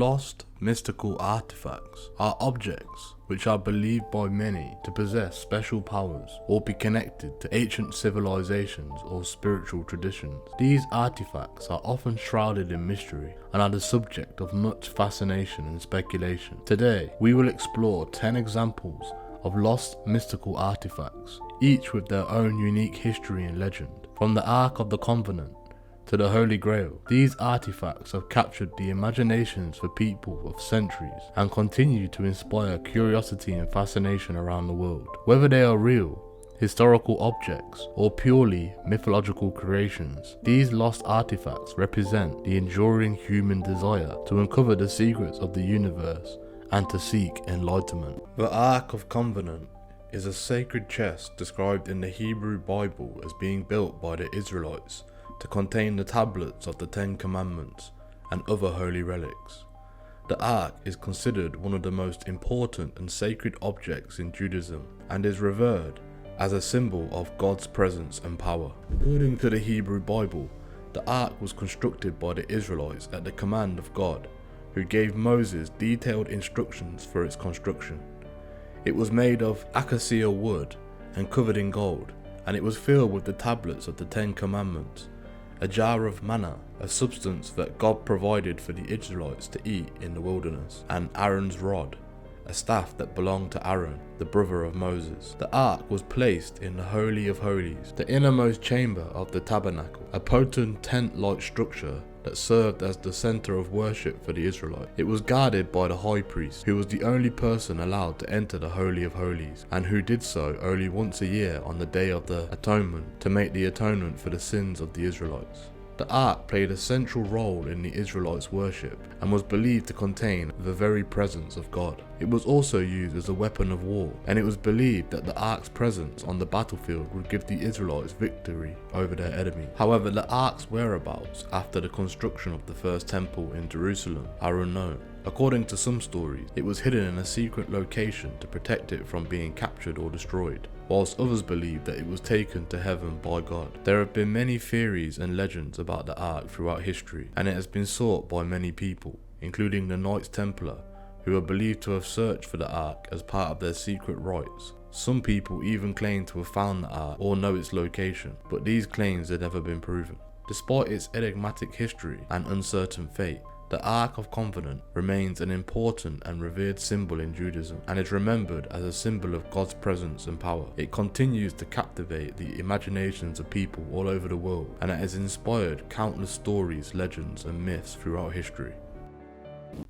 Lost mystical artifacts are objects which are believed by many to possess special powers or be connected to ancient civilizations or spiritual traditions. These artifacts are often shrouded in mystery and are the subject of much fascination and speculation. Today, we will explore 10 examples of lost mystical artifacts, each with their own unique history and legend. From the Ark of the Covenant to the Holy Grail, these artifacts have captured the imaginations for people of centuries and continue to inspire curiosity and fascination around the world. Whether they are real, historical objects, or purely mythological creations, these lost artifacts represent the enduring human desire to uncover the secrets of the universe and to seek enlightenment. The Ark of Covenant is a sacred chest described in the Hebrew Bible as being built by the Israelites to contain the tablets of the Ten Commandments and other holy relics. The Ark is considered one of the most important and sacred objects in Judaism and is revered as a symbol of God's presence and power. According to the Hebrew Bible, the Ark was constructed by the Israelites at the command of God, who gave Moses detailed instructions for its construction. It was made of acacia wood and covered in gold, and it was filled with the tablets of the Ten Commandments, a jar of manna, a substance that God provided for the Israelites to eat in the wilderness, and Aaron's rod, a staff that belonged to Aaron, the brother of Moses. The Ark was placed in the Holy of Holies, the innermost chamber of the tabernacle, a potent tent-like structure that served as the center of worship for the Israelites. It was guarded by the high priest, who was the only person allowed to enter the Holy of Holies, and who did so only once a year on the Day of the Atonement to make the atonement for the sins of the Israelites. The Ark played a central role in the Israelites' worship and was believed to contain the very presence of God. It was also used as a weapon of war, and it was believed that the Ark's presence on the battlefield would give the Israelites victory over their enemy. However, the Ark's whereabouts after the construction of the first temple in Jerusalem are unknown. According to some stories, it was hidden in a secret location to protect it from being captured or destroyed, whilst others believe that it was taken to heaven by God. There have been many theories and legends about the Ark throughout history, and it has been sought by many people, including the Knights Templar, who are believed to have searched for the Ark as part of their secret rites. Some people even claim to have found the Ark or know its location, but these claims have never been proven. Despite its enigmatic history and uncertain fate, the Ark of Covenant remains an important and revered symbol in Judaism and is remembered as a symbol of God's presence and power. It continues to captivate the imaginations of people all over the world, and it has inspired countless stories, legends, and myths throughout history.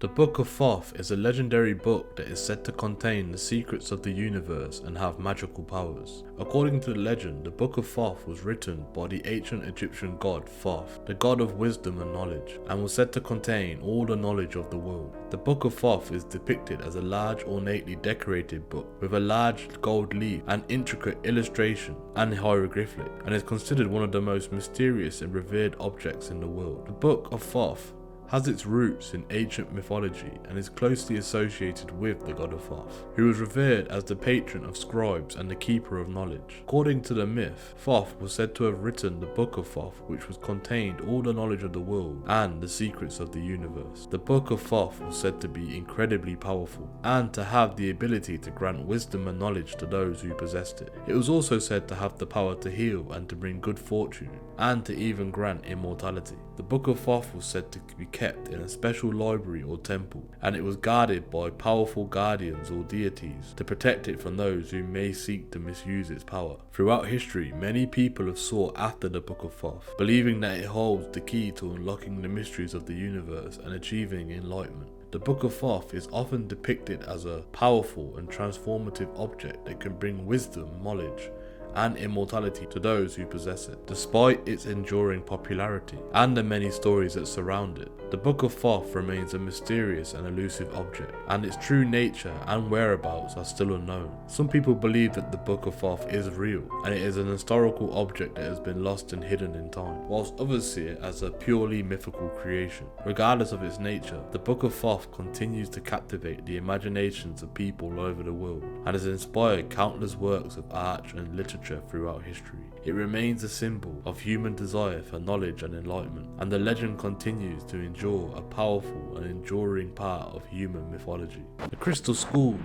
The Book of Thoth is a legendary book that is said to contain the secrets of the universe and have magical powers. According to the legend, the Book of Thoth was written by the ancient Egyptian god Thoth, the god of wisdom and knowledge, and was said to contain all the knowledge of the world. The Book of Thoth is depicted as a large, ornately decorated book with a large gold leaf and intricate illustration and hieroglyphic, and is considered one of the most mysterious and revered objects in the world. The Book of Thoth has its roots in ancient mythology and is closely associated with the god of Thoth, who was revered as the patron of scribes and the keeper of knowledge. According to the myth, Thoth was said to have written the Book of Thoth, which was contained all the knowledge of the world and the secrets of the universe. The Book of Thoth was said to be incredibly powerful and to have the ability to grant wisdom and knowledge to those who possessed it. It was also said to have the power to heal and to bring good fortune, and to even grant immortality. The Book of Thoth was said to be kept in a special library or temple, and it was guarded by powerful guardians or deities to protect it from those who may seek to misuse its power. Throughout history, many people have sought after the Book of Thoth, believing that it holds the key to unlocking the mysteries of the universe and achieving enlightenment. The Book of Thoth is often depicted as a powerful and transformative object that can bring wisdom, knowledge, and immortality to those who possess it. Despite its enduring popularity and the many stories that surround it, the Book of Thoth remains a mysterious and elusive object, and its true nature and whereabouts are still unknown. Some people believe that the Book of Thoth is real, and it is an historical object that has been lost and hidden in time, whilst others see it as a purely mythical creation. Regardless of its nature, the Book of Thoth continues to captivate the imaginations of people all over the world, and has inspired countless works of art and literature literature throughout history. It remains a symbol of human desire for knowledge and enlightenment, and the legend continues to endure a powerful and enduring part of human mythology. The Crystal Skulls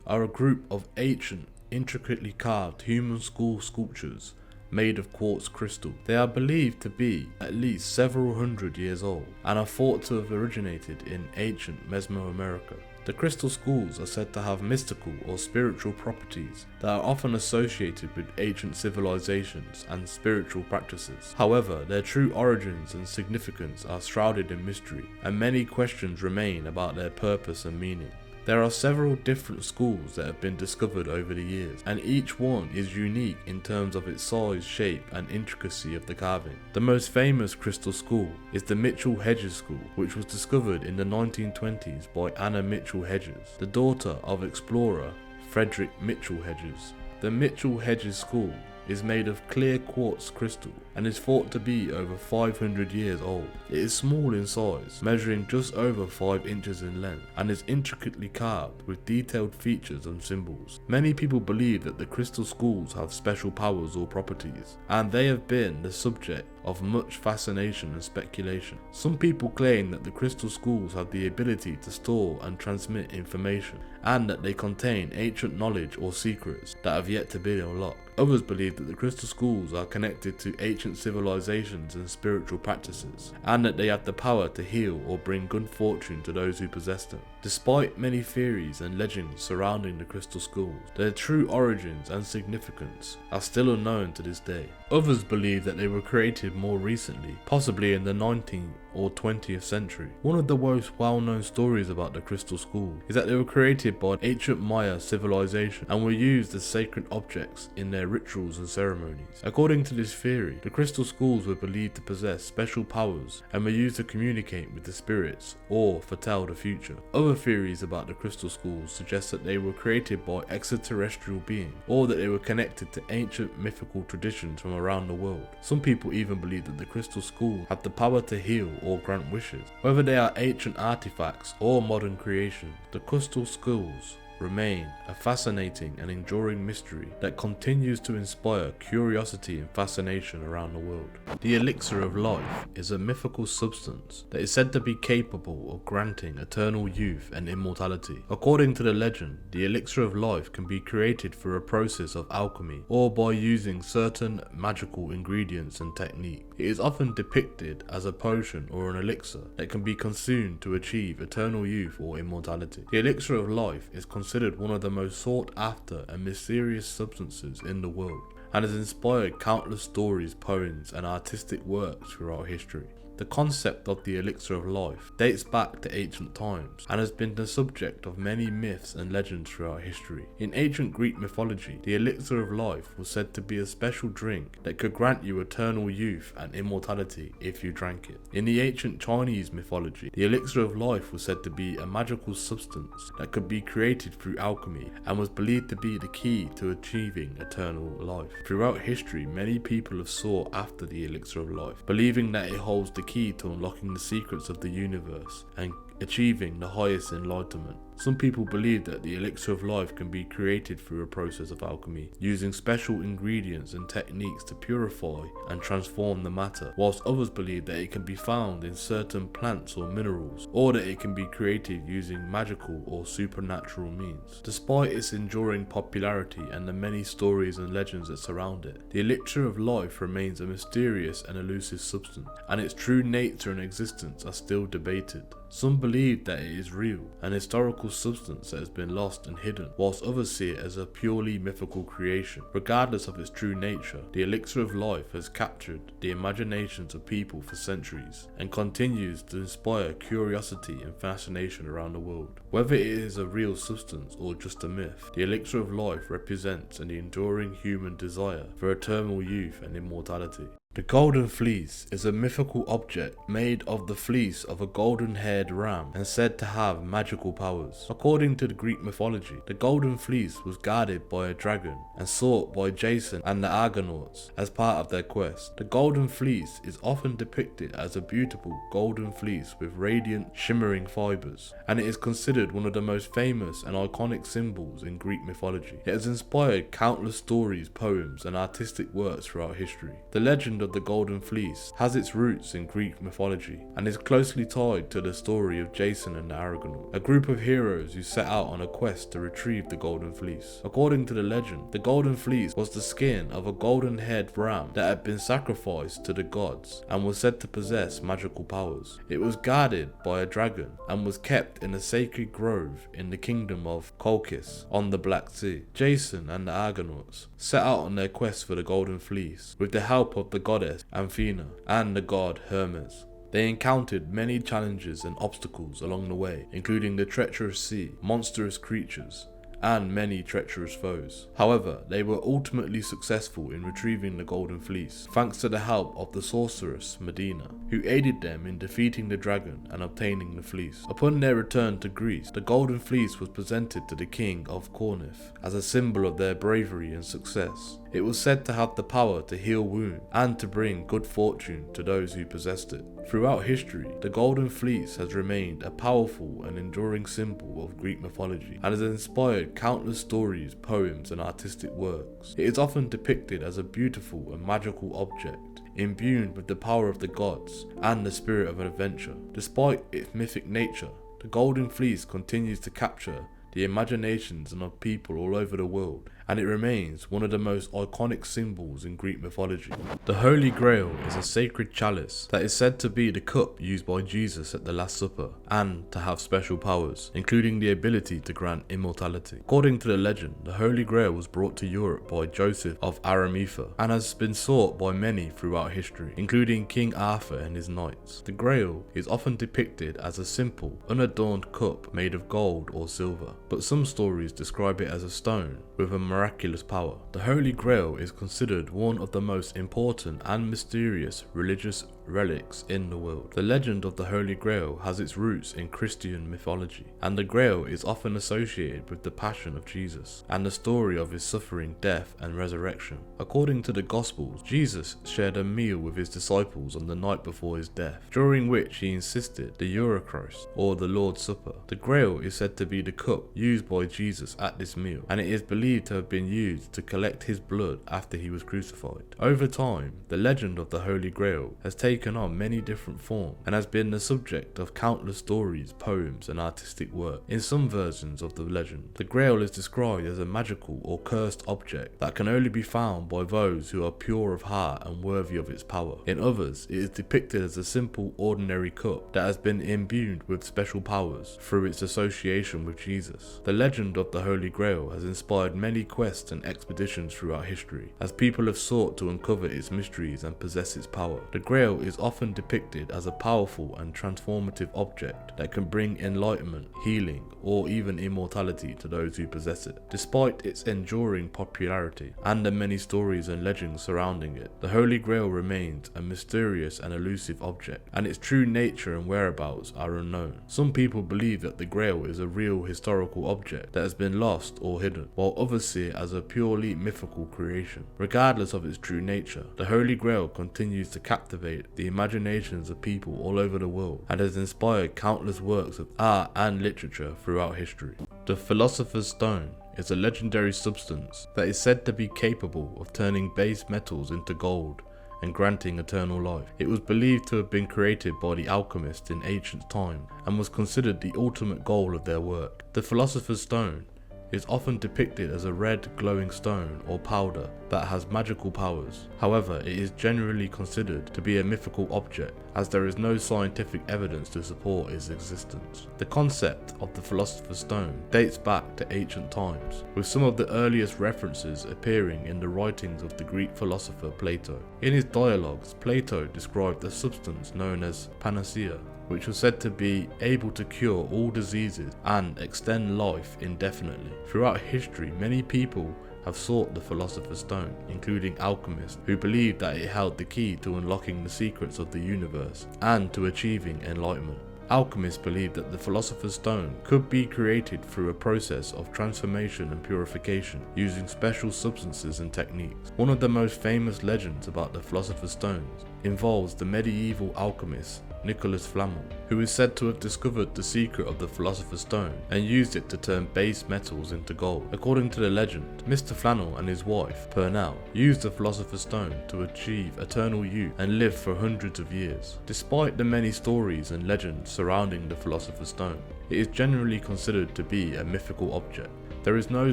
are a group of ancient, intricately carved human skull sculptures made of quartz crystal. They are believed to be at least several hundred years old and are thought to have originated in ancient Mesoamerica. The crystal skulls are said to have mystical or spiritual properties that are often associated with ancient civilizations and spiritual practices. However, their true origins and significance are shrouded in mystery, and many questions remain about their purpose and meaning. There are several different skulls that have been discovered over the years, and each one is unique in terms of its size, shape, and intricacy of the carving. The most famous crystal skull is the Mitchell-Hedges skull, which was discovered in the 1920s by Anna Mitchell-Hedges, the daughter of explorer Frederick Mitchell-Hedges. The Mitchell-Hedges skull is made of clear quartz crystal and is thought to be over 500 years old. It is small in size, measuring just over 5 inches in length, and is intricately carved with detailed features and symbols. Many people believe that the crystal skulls have special powers or properties, and they have been the subject of much fascination and speculation. Some people claim that the crystal skulls have the ability to store and transmit information, and that they contain ancient knowledge or secrets that have yet to be unlocked. Others believe that the crystal skulls are connected to ancient civilizations and spiritual practices, and that they have the power to heal or bring good fortune to those who possess them. Despite many theories and legends surrounding the crystal skulls, their true origins and significance are still unknown to this day. Others believe that they were created more recently, possibly in the 19th or 20th century. One of the most well-known stories about the crystal skull is that they were created by ancient Maya civilization and were used as sacred objects in their rituals and ceremonies. According to this theory, the crystal skulls were believed to possess special powers and were used to communicate with the spirits or foretell the future. Other theories about the crystal skulls suggest that they were created by extraterrestrial beings, or that they were connected to ancient mythical traditions from around the world. Some people even believe that the crystal skulls have the power to heal or grant wishes. Whether they are ancient artifacts or modern creations, the crystal skulls remain a fascinating and enduring mystery that continues to inspire curiosity and fascination around the world. The Elixir of Life is a mythical substance that is said to be capable of granting eternal youth and immortality. According to the legend, the Elixir of Life can be created through a process of alchemy or by using certain magical ingredients and techniques. It is often depicted as a potion or an elixir that can be consumed to achieve eternal youth or immortality. The Elixir of Life is considered one of the most sought after and mysterious substances in the world, and has inspired countless stories, poems, and artistic works throughout history. The concept of the Elixir of Life dates back to ancient times and has been the subject of many myths and legends throughout history. In ancient Greek mythology, the Elixir of Life was said to be a special drink that could grant you eternal youth and immortality if you drank it. In the ancient Chinese mythology, the Elixir of Life was said to be a magical substance that could be created through alchemy and was believed to be the key to achieving eternal life. Throughout history, many people have sought after the Elixir of Life, believing that it holds the key to unlocking the secrets of the universe and achieving the highest enlightenment. Some people believe that the Elixir of Life can be created through a process of alchemy, using special ingredients and techniques to purify and transform the matter, whilst others believe that it can be found in certain plants or minerals, or that it can be created using magical or supernatural means. Despite its enduring popularity and the many stories and legends that surround it, the Elixir of Life remains a mysterious and elusive substance, and its true nature and existence are still debated. Some believe that it is real, an historical substance that has been lost and hidden, whilst others see it as a purely mythical creation. Regardless of its true nature, the Elixir of Life has captured the imaginations of people for centuries and continues to inspire curiosity and fascination around the world. Whether it is a real substance or just a myth, the Elixir of Life represents an enduring human desire for eternal youth and immortality. The Golden Fleece is a mythical object made of the fleece of a golden-haired ram and said to have magical powers. According to the Greek mythology, the Golden Fleece was guarded by a dragon and sought by Jason and the Argonauts as part of their quest. The Golden Fleece is often depicted as a beautiful golden fleece with radiant, shimmering fibers, and it is considered one of the most famous and iconic symbols in Greek mythology. It has inspired countless stories, poems, and artistic works throughout history. The legend of the Golden Fleece has its roots in Greek mythology and is closely tied to the story of Jason and the Argonauts, a group of heroes who set out on a quest to retrieve the Golden Fleece. According to the legend, the Golden Fleece was the skin of a golden-haired ram that had been sacrificed to the gods and was said to possess magical powers. It was guarded by a dragon and was kept in a sacred grove in the kingdom of Colchis on the Black Sea. Jason and the Argonauts set out on their quest for the Golden Fleece with the help of the goddess Athena and the god Hermes. They encountered many challenges and obstacles along the way, including the treacherous sea, monstrous creatures, and many treacherous foes. However, they were ultimately successful in retrieving the Golden Fleece, thanks to the help of the sorceress Medina, who aided them in defeating the dragon and obtaining the fleece. Upon their return to Greece, the Golden Fleece was presented to the king of Corinth as a symbol of their bravery and success. It was said to have the power to heal wounds and to bring good fortune to those who possessed it. Throughout history, the Golden Fleece has remained a powerful and enduring symbol of Greek mythology and has inspired countless stories, poems, and artistic works. It is often depicted as a beautiful and magical object, imbued with the power of the gods and the spirit of an adventure. Despite its mythic nature, the Golden Fleece continues to capture the imaginations of people all over the world, and it remains one of the most iconic symbols in Greek mythology. The Holy Grail is a sacred chalice that is said to be the cup used by Jesus at the Last Supper and to have special powers, including the ability to grant immortality. According to the legend, the Holy Grail was brought to Europe by Joseph of Arimathea and has been sought by many throughout history, including King Arthur and his knights. The Grail is often depicted as a simple, unadorned cup made of gold or silver, but some stories describe it as a stone with a miraculous power. The Holy Grail is considered one of the most important and mysterious religious relics in the world. The legend of the Holy Grail has its roots in Christian mythology, and the Grail is often associated with the Passion of Jesus and the story of his suffering, death, and resurrection. According to the Gospels, Jesus shared a meal with his disciples on the night before his death, during which he insisted the Eucharist, or the Lord's Supper. The Grail is said to be the cup used by Jesus at this meal, and it is believed to have been used to collect his blood after he was crucified. Over time, the legend of the Holy Grail has taken on many different forms and has been the subject of countless stories, poems, and artistic work. In some versions of the legend, the Grail is described as a magical or cursed object that can only be found by those who are pure of heart and worthy of its power. In others, it is depicted as a simple, ordinary cup that has been imbued with special powers through its association with Jesus. The legend of the Holy Grail has inspired many quests and expeditions throughout history, as people have sought to uncover its mysteries and possess its power. The Grail is often depicted as a powerful and transformative object that can bring enlightenment, healing, or even immortality to those who possess it. Despite its enduring popularity and the many stories and legends surrounding it, the Holy Grail remains a mysterious and elusive object, and its true nature and whereabouts are unknown. Some people believe that the Grail is a real historical object that has been lost or hidden, while others see it as a purely mythical creation. Regardless of its true nature, the Holy Grail continues to captivate the imaginations of people all over the world and has inspired countless works of art and literature throughout history. The Philosopher's Stone is a legendary substance that is said to be capable of turning base metals into gold and granting eternal life. It was believed to have been created by the alchemists in ancient times and was considered the ultimate goal of their work. The Philosopher's Stone is often depicted as a red glowing stone or powder that has magical powers. However, it is generally considered to be a mythical object, as there is no scientific evidence to support its existence. The concept of the Philosopher's Stone dates back to ancient times, with some of the earliest references appearing in the writings of the Greek philosopher Plato. In his dialogues, Plato described a substance known as panacea, which was said to be able to cure all diseases and extend life indefinitely. Throughout history, many people have sought the Philosopher's Stone, including alchemists who believed that it held the key to unlocking the secrets of the universe and to achieving enlightenment. Alchemists believed that the Philosopher's Stone could be created through a process of transformation and purification using special substances and techniques. One of the most famous legends about the Philosopher's Stones involves the medieval alchemist Nicholas Flamel, who is said to have discovered the secret of the Philosopher's Stone and used it to turn base metals into gold. According to the legend, Mr. Flannel and his wife, Purnell, used the Philosopher's Stone to achieve eternal youth and live for hundreds of years. Despite the many stories and legends surrounding the Philosopher's Stone, it is generally considered to be a mythical object. There is no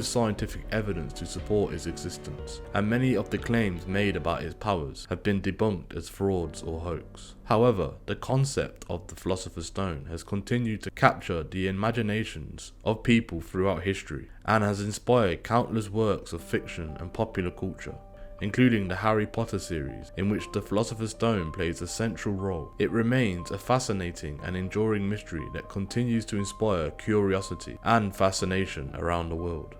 scientific evidence to support its existence, and many of the claims made about its powers have been debunked as frauds or hoax. However, the concept of the Philosopher's Stone has continued to capture the imaginations of people throughout history and has inspired countless works of fiction and popular culture, including the Harry Potter series, in which the Philosopher's Stone plays a central role. It remains a fascinating and enduring mystery that continues to inspire curiosity and fascination around the world.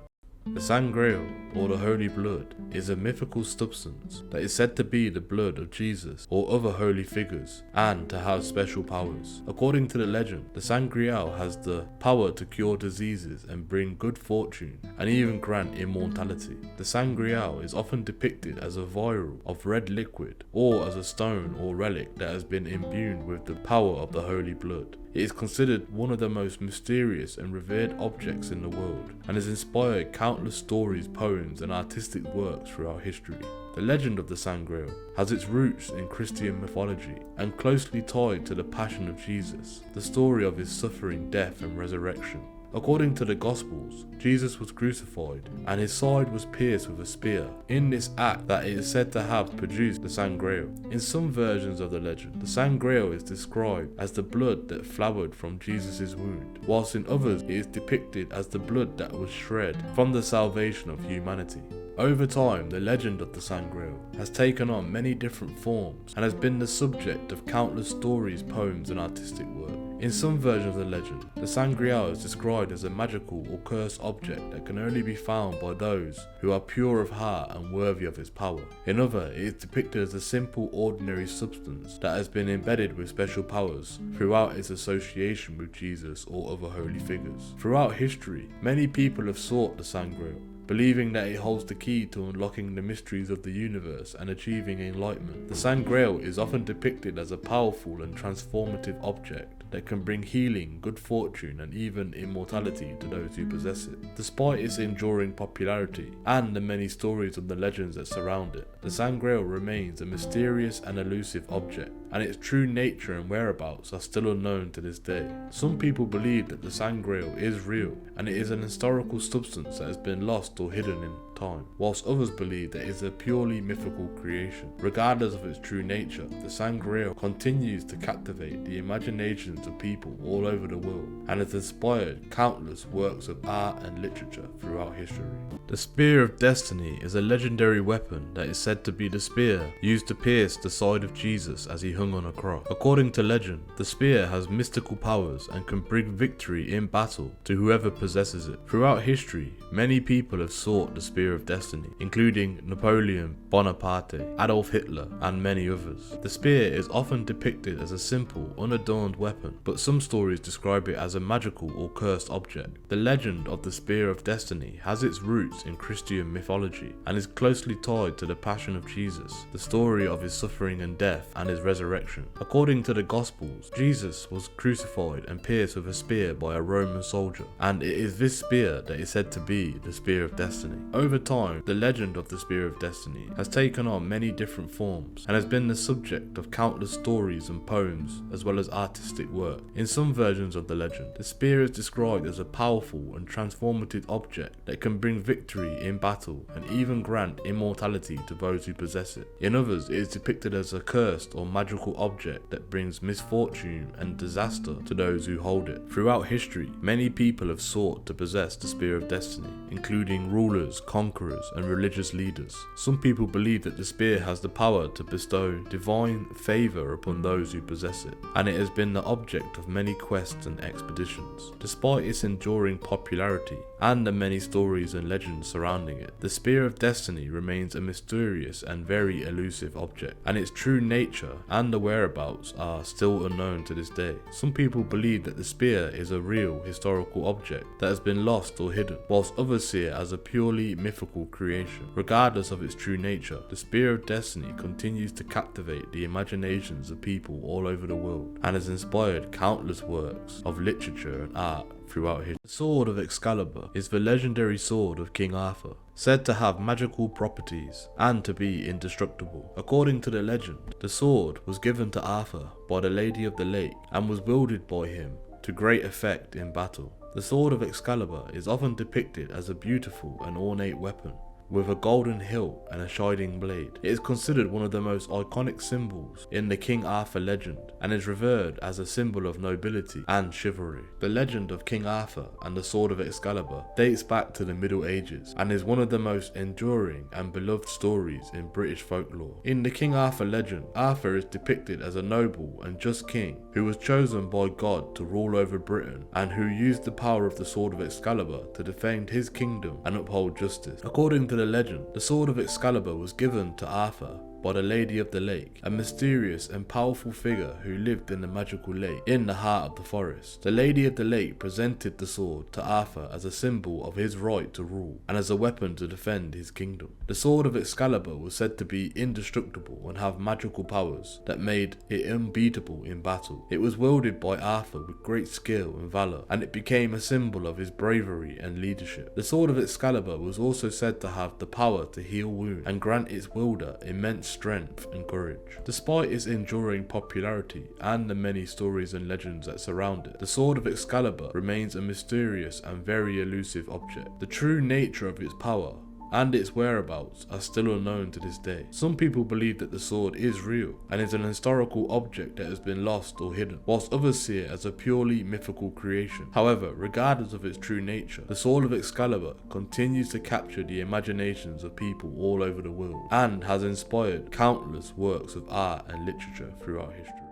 The Sangria, or the Holy Blood, is a mythical substance that is said to be the blood of Jesus or other holy figures and to have special powers. According to the legend, the Sangria has the power to cure diseases and bring good fortune and even grant immortality. The Sangria is often depicted as a vial of red liquid or as a stone or relic that has been imbued with the power of the Holy Blood. It is considered one of the most mysterious and revered objects in the world and has inspired countless stories, poems and artistic works throughout history. The legend of the Sangria has its roots in Christian mythology and closely tied to the Passion of Jesus, the story of his suffering, death and resurrection. According to the Gospels, Jesus was crucified and his side was pierced with a spear. In this act that it is said to have produced the Sangria. In some versions of the legend, the Sangria is described as the blood that flowered from Jesus' wound, whilst in others it is depicted as the blood that was shed from the salvation of humanity. Over time, the legend of the Sangria has taken on many different forms and has been the subject of countless stories, poems and artistic work. In some versions of the legend, the Sangria is described as a magical or cursed object that can only be found by those who are pure of heart and worthy of its power. In others, it is depicted as a simple, ordinary substance that has been embedded with special powers throughout its association with Jesus or other holy figures. Throughout history, many people have sought the Sangria, believing that it holds the key to unlocking the mysteries of the universe and achieving enlightenment. The Sangria is often depicted as a powerful and transformative object that can bring healing, good fortune and even immortality to those who possess it. Despite its enduring popularity and the many stories of the legends that surround it, the Sangria remains a mysterious and elusive object, and its true nature and whereabouts are still unknown to this day. Some people believe that the Sangria is real and it is an historical substance that has been lost or hidden in time, whilst others believe that it is a purely mythical creation. Regardless of its true nature, the Sangria continues to captivate the imaginations of people all over the world and has inspired countless works of art and literature throughout history. The Spear of Destiny is a legendary weapon that is said to be the spear used to pierce the side of Jesus as he hung on a cross. According to legend, the spear has mystical powers and can bring victory in battle to whoever possesses it. Throughout history, many people have sought the Spear of Destiny, including Napoleon Bonaparte, Adolf Hitler, and many others. The spear is often depicted as a simple, unadorned weapon, but some stories describe it as a magical or cursed object. The legend of the Spear of Destiny has its roots in Christian mythology and is closely tied to the Passion of Jesus, the story of his suffering and death and his resurrection. According to the Gospels, Jesus was crucified and pierced with a spear by a Roman soldier, and it is this spear that is said to be the Spear of Destiny. Over time, the legend of the Spear of Destiny has taken on many different forms and has been the subject of countless stories and poems as well as artistic work. In some versions of the legend, the spear is described as a powerful and transformative object that can bring victory in battle and even grant immortality to those who possess it. In others, it is depicted as a cursed or magical object that brings misfortune and disaster to those who hold it. Throughout history, many people have sought to possess the Spear of Destiny, including rulers, conquerors, conquerors and religious leaders. Some people believe that the spear has the power to bestow divine favour upon those who possess it, and it has been the object of many quests and expeditions. Despite its enduring popularity and the many stories and legends surrounding it, the Spear of Destiny remains a mysterious and very elusive object, and its true nature and the whereabouts are still unknown to this day. Some people believe that the spear is a real historical object that has been lost or hidden, whilst others see it as a purely mythical creation. Regardless of its true nature, the Spear of Destiny continues to captivate the imaginations of people all over the world, and has inspired countless works of literature and art throughout history. The Sword of Excalibur is the legendary sword of King Arthur, said to have magical properties and to be indestructible. According to the legend, the sword was given to Arthur by the Lady of the Lake and was wielded by him to great effect in battle. The Sword of Excalibur is often depicted as a beautiful and ornate weapon with a golden hilt and a shining blade. It is considered one of the most iconic symbols in the King Arthur legend and is revered as a symbol of nobility and chivalry. The legend of King Arthur and the Sword of Excalibur dates back to the Middle Ages and is one of the most enduring and beloved stories in British folklore. In the King Arthur legend, Arthur is depicted as a noble and just king who was chosen by God to rule over Britain and who used the power of the Sword of Excalibur to defend his kingdom and uphold justice. According to the legend, the Sword of Excalibur was given to Arthur by the Lady of the Lake, a mysterious and powerful figure who lived in the magical lake in the heart of the forest. The Lady of the Lake presented the sword to Arthur as a symbol of his right to rule and as a weapon to defend his kingdom. The Sword of Excalibur was said to be indestructible and have magical powers that made it unbeatable in battle. It was wielded by Arthur with great skill and valour, and it became a symbol of his bravery and leadership. The Sword of Excalibur was also said to have the power to heal wounds and grant its wielder immense strength and courage. Despite its enduring popularity and the many stories and legends that surround it, the Sword of Excalibur remains a mysterious and very elusive object. The true nature of its power and its whereabouts are still unknown to this day. Some people believe that the sword is real and is an historical object that has been lost or hidden, whilst others see it as a purely mythical creation. However, regardless of its true nature, the Sword of Excalibur continues to capture the imaginations of people all over the world and has inspired countless works of art and literature throughout history.